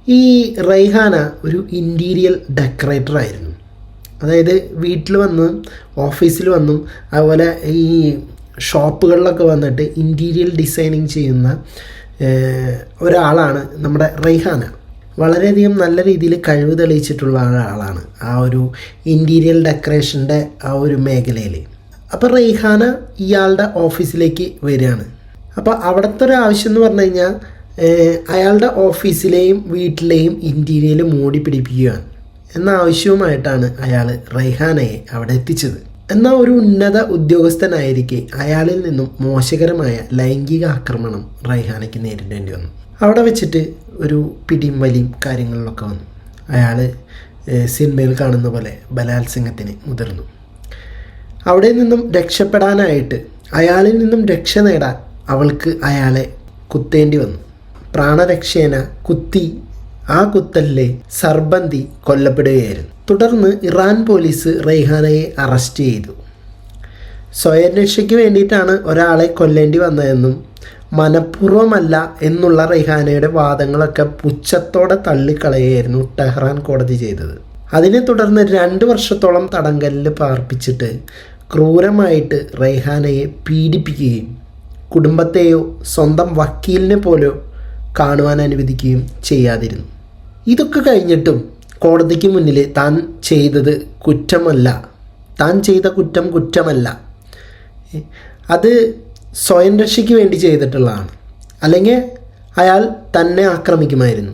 ഈ റൈഹാന ഒരു interior decorator ആയിരുന്നു. അതായത് വീട്ടിൽ വന്നും ഓഫീസിൽ വന്നും അതുപോലെ ഈ ഷോപ്പുകളിലൊക്കെ വന്നിട്ട് ഇൻറ്റീരിയൽ ഡിസൈനിങ് ചെയ്യുന്ന ഒരാളാണ് നമ്മുടെ റൈഹാന. വളരെയധികം നല്ല രീതിയിൽ കഴിവ് തെളിയിച്ചിട്ടുള്ള ഒരാളാണ് ആ ഒരു ഇൻറ്റീരിയൽ ഡെക്കറേഷൻ്റെ ആ ഒരു മേഖലയിൽ. അപ്പോൾ റൈഹാന ഇയാളുടെ ഓഫീസിലേക്ക് വരികയാണ്. അപ്പോൾ അവിടുത്തെ ഒരു ആവശ്യം എന്ന് പറഞ്ഞു കഴിഞ്ഞാൽ അയാളുടെ ഓഫീസിലെയും വീട്ടിലെയും ഇൻറ്റീരിയൽ മൂടി പിടിപ്പിക്കുകയാണ് എന്ന ആവശ്യവുമായിട്ടാണ് അയാൾ റൈഹാനയെ അവിടെ എത്തിച്ചത്. എന്നാൽ ഒരു ഉന്നത ഉദ്യോഗസ്ഥനായിരിക്കെ അയാളിൽ നിന്നും മോശകരമായ ലൈംഗിക ആക്രമണം റൈഹാനയ്ക്ക് നേരിടേണ്ടി വന്നു. അവിടെ വെച്ചിട്ട് ഒരു പിടിയും വലിയും കാര്യങ്ങളിലൊക്കെ വന്നു. അയാൾ സിനിമയിൽ കാണുന്ന പോലെ ബലാത്സംഗത്തിന് മുതിർന്നു. അവിടെ നിന്നും രക്ഷപ്പെടാനായിട്ട് അയാളിൽ നിന്നും രക്ഷ നേടാൻ അവൾക്ക് അയാളെ കുത്തേണ്ടി വന്നു. പ്രാണരക്ഷേന കുത്തി ആ കുത്തലിലെ സർബന്തി കൊല്ലപ്പെടുകയായിരുന്നു. തുടർന്ന് ഇറാൻ പോലീസ് റൈഹാനയെ അറസ്റ്റ് ചെയ്തു. സ്വയം രക്ഷയ്ക്ക് വേണ്ടിയിട്ടാണ് ഒരാളെ കൊല്ലേണ്ടി വന്നതെന്നും മനഃപൂർവ്വമല്ല എന്നുള്ള റൈഹാനയുടെ വാദങ്ങളൊക്കെ പുച്ഛത്തോടെ തള്ളിക്കളയായിരുന്നു ടെഹ്റാൻ കോടതി ചെയ്തത്. അതിനെ തുടർന്ന് 2 വർഷത്തോളം തടങ്കലിൽ പാർപ്പിച്ചിട്ട് ക്രൂരമായിട്ട് റൈഹാനയെ പീഡിപ്പിക്കുകയും കുടുംബത്തെയോ സ്വന്തം വക്കീലിനെ പോലെയോ കാണുവാൻ അനുവദിക്കുകയും ചെയ്യാതിരുന്നു. ഇതൊക്കെ കഴിഞ്ഞിട്ടും കോടതിക്ക് മുന്നിൽ താൻ ചെയ്തത് കുറ്റമല്ല, താൻ ചെയ്ത കുറ്റം കുറ്റമല്ല, അത് സ്വയം രക്ഷയ്ക്ക് വേണ്ടി ചെയ്തിട്ടുള്ളതാണ്, അല്ലെങ്കിൽ അയാൾ തന്നെ ആക്രമിക്കുമായിരുന്നു,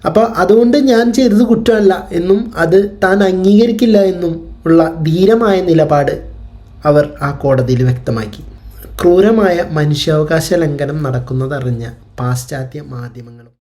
അപ്പോൾ അതുകൊണ്ട് ഞാൻ ചെയ്തത് കുറ്റമല്ല എന്നും അത് താൻ അംഗീകരിക്കില്ല എന്നും ഉള്ള ധീരമായ നിലപാട് അവർ ആ കോടതിയിൽ വ്യക്തമാക്കി. ക്രൂരമായ മനുഷ്യാവകാശ ലംഘനം നടക്കുന്നതറിഞ്ഞ പാശ്ചാത്യ മാധ്യമങ്ങളും